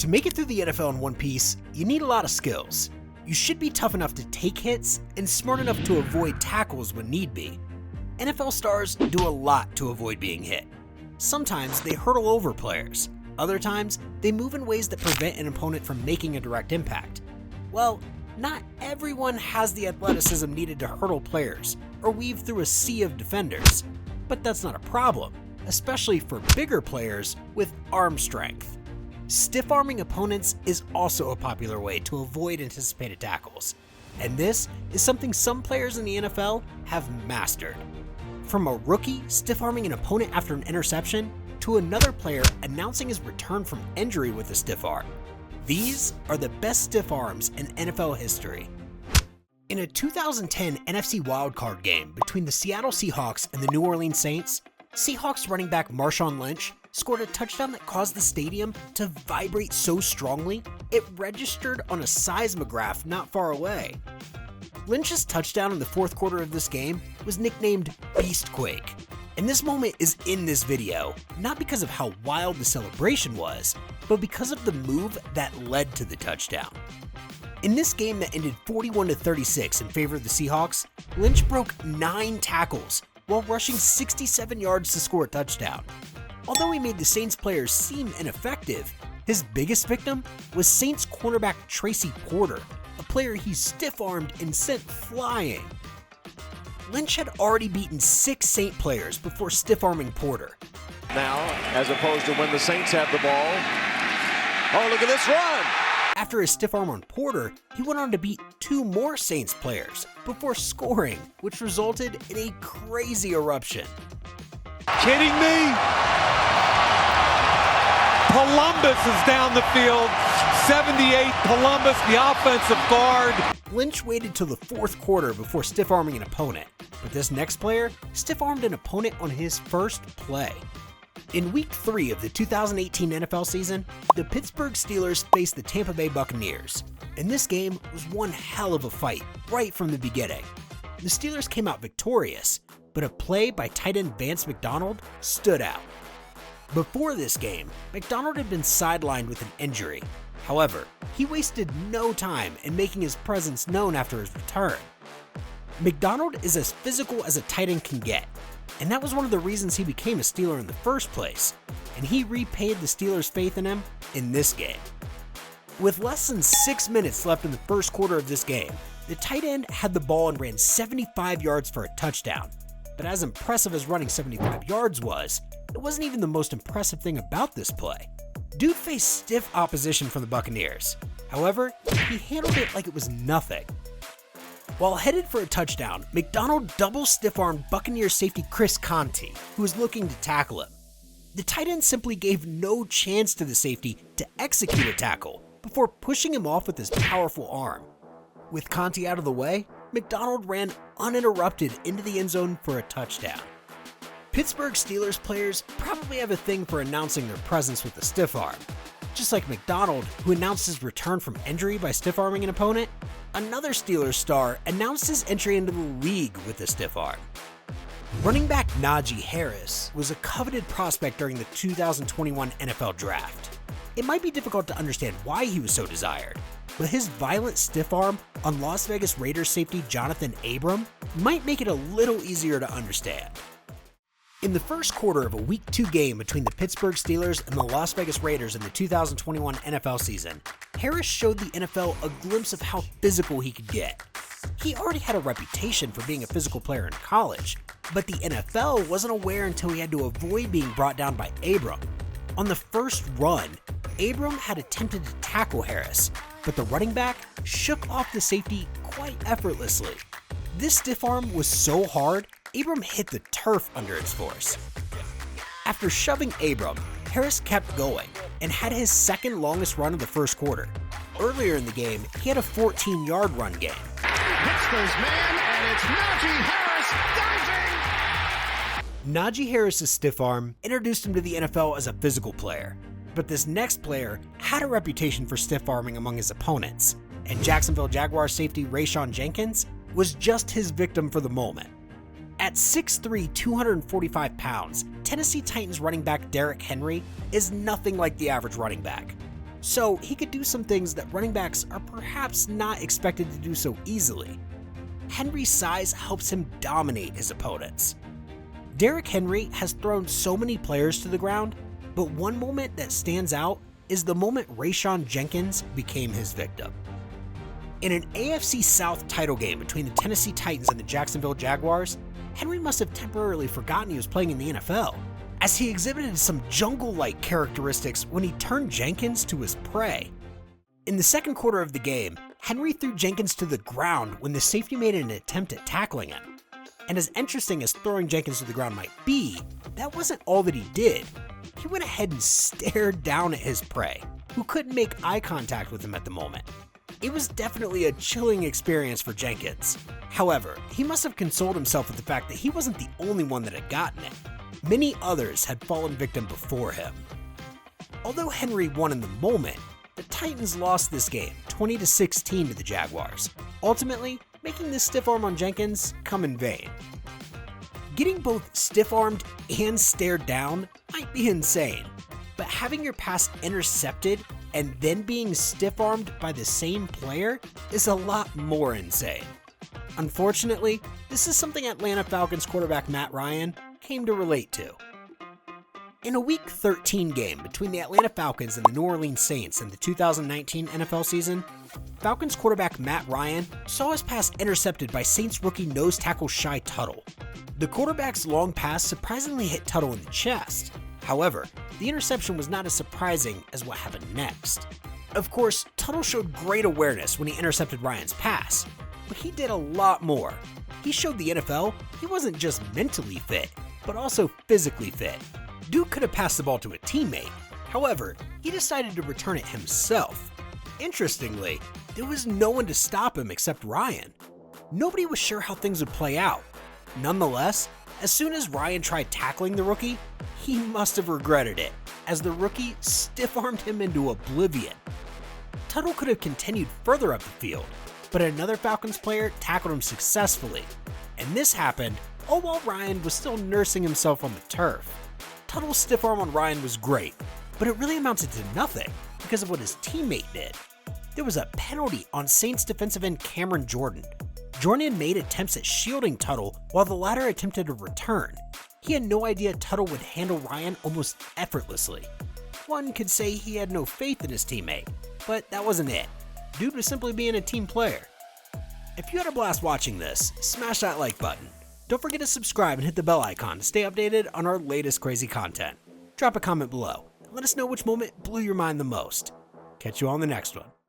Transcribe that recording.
To make it through the NFL in one piece, you need a lot of skills. You should be tough enough to take hits and smart enough to avoid tackles when need be. NFL stars do a lot to avoid being hit. Sometimes they hurdle over players. Other times, they move in ways that prevent an opponent from making a direct impact. Well, not everyone has the athleticism needed to hurdle players or weave through a sea of defenders, but that's not a problem, especially for bigger players with arm strength. Stiff-arming opponents is also a popular way to avoid anticipated tackles, and this is something some players in the NFL have mastered. From a rookie stiff-arming an opponent after an interception to another player announcing his return from injury with a stiff arm. These are the best stiff arms in NFL history. In a 2010 NFC Wild Card game between the Seattle Seahawks and the New Orleans Saints, Seahawks running back Marshawn Lynch scored a touchdown that caused the stadium to vibrate so strongly it registered on a seismograph not far away. Lynch's touchdown in the fourth quarter of this game was nicknamed Beastquake, and this moment is in this video, not because of how wild the celebration was, but because of the move that led to the touchdown. In this game that ended 41-36 in favor of the Seahawks, Lynch broke 9 tackles while rushing 67 yards to score a touchdown. Although he made the Saints players seem ineffective, his biggest victim was Saints cornerback Tracy Porter, a player he stiff-armed and sent flying. Lynch had already beaten 6 Saint players before stiff-arming Porter. Now, as opposed to when the Saints have the ball. Oh, look at this run! After his stiff arm on Porter, he went on to beat 2 more Saints players before scoring, which resulted in a crazy eruption. Kidding me? Columbus is down the field. 78, Columbus, the offensive guard. Lynch waited till the fourth quarter before stiff-arming an opponent, but this next player stiff-armed an opponent on his first play. In Week 3 of the 2018 NFL season, the Pittsburgh Steelers faced the Tampa Bay Buccaneers, and this game was one hell of a fight right from the beginning. The Steelers came out victorious, but a play by tight end Vance McDonald stood out. Before this game, McDonald had been sidelined with an injury. However, he wasted no time in making his presence known after his return. McDonald is as physical as a tight end can get, and that was one of the reasons he became a Steeler in the first place, and he repaid the Steelers' faith in him in this game. With less than 6 minutes left in the first quarter of this game, the tight end had the ball and ran 75 yards for a touchdown, but as impressive as running 75 yards was, it wasn't even the most impressive thing about this play. Dude faced stiff opposition from the Buccaneers. However, he handled it like it was nothing. While headed for a touchdown, McDonald double stiff-armed Buccaneers safety Chris Conte, who was looking to tackle him. The tight end simply gave no chance to the safety to execute a tackle before pushing him off with his powerful arm. With Conte out of the way, McDonald ran uninterrupted into the end zone for a touchdown. Pittsburgh Steelers players probably have a thing for announcing their presence with a stiff arm. Just like McDonald, who announced his return from injury by stiff-arming an opponent, another Steelers star announced his entry into the league with a stiff arm. Running back Najee Harris was a coveted prospect during the 2021 NFL Draft. It might be difficult to understand why he was so desired, but his violent stiff arm on Las Vegas Raiders safety Johnathan Abraham might make it a little easier to understand. In the first quarter of a Week 2 game between the Pittsburgh Steelers and the Las Vegas Raiders in the 2021 NFL season, Harris showed the NFL a glimpse of how physical he could get. He already had a reputation for being a physical player in college, but the NFL wasn't aware until he had to avoid being brought down by Abraham. On the first run, Abraham had attempted to tackle Harris, but the running back shook off the safety quite effortlessly. This stiff arm was so hard, Abraham hit the turf under its force. After shoving Abraham, Harris kept going and had his second longest run of the first quarter. Earlier in the game, he had a 14-yard run game. Hits those man, and it's Najee Harris diving! Najee Harris' stiff arm introduced him to the NFL as a physical player, but this next player had a reputation for stiff arming among his opponents, and Jacksonville Jaguars safety Rayshawn Jenkins was just his victim for the moment. At 6'3", 245 pounds, Tennessee Titans running back Derrick Henry is nothing like the average running back. so he could do some things that running backs are perhaps not expected to do so easily. Henry's size helps him dominate his opponents. Derrick Henry has thrown so many players to the ground, but one moment that stands out is the moment Rayshawn Jenkins became his victim. In an AFC South title game between the Tennessee Titans and the Jacksonville Jaguars, Henry must have temporarily forgotten he was playing in the NFL, as he exhibited some jungle-like characteristics when he turned Jenkins to his prey. In the second quarter of the game, Henry threw Jenkins to the ground when the safety made an attempt at tackling him. And as interesting as throwing Jenkins to the ground might be, that wasn't all that he did. He went ahead and stared down at his prey, who couldn't make eye contact with him at the moment. It was definitely a chilling experience for Jenkins. However, he must have consoled himself with the fact that he wasn't the only one that had gotten it. Many others had fallen victim before him. Although Henry won in the moment, the Titans lost this game 20-16 to the Jaguars, ultimately making the stiff arm on Jenkins come in vain. Getting both stiff-armed and stared down might be insane, but having your pass intercepted and then being stiff-armed by the same player is a lot more insane. Unfortunately, this is something Atlanta Falcons quarterback Matt Ryan came to relate to. In a Week 13 game between the Atlanta Falcons and the New Orleans Saints in the 2019 NFL season, Falcons quarterback Matt Ryan saw his pass intercepted by Saints rookie nose tackle Shy Tuttle. The quarterback's long pass surprisingly hit Tuttle in the chest. However, the interception was not as surprising as what happened next. Of course, Tuttle showed great awareness when he intercepted Ryan's pass, but he did a lot more. He showed the NFL he wasn't just mentally fit, but also physically fit. Duke could have passed the ball to a teammate. However, he decided to return it himself. Interestingly, there was no one to stop him except Ryan. Nobody was sure how things would play out. Nonetheless, as soon as Ryan tried tackling the rookie, he must have regretted it, as the rookie stiff-armed him into oblivion. Tuttle could have continued further up the field, but another Falcons player tackled him successfully, and this happened all while Ryan was still nursing himself on the turf. Tuttle's stiff arm on Ryan was great, but it really amounted to nothing because of what his teammate did. There was a penalty on Saints defensive end Cameron Jordan. Jordan made attempts at shielding Tuttle while the latter attempted a return. He had no idea Tuttle would handle Ryan almost effortlessly. One could say he had no faith in his teammate, but that wasn't it. Dude was simply being a team player. If you had a blast watching this, smash that like button. Don't forget to subscribe and hit the bell icon to stay updated on our latest crazy content. Drop a comment below and let us know which moment blew your mind the most. Catch you on the next one.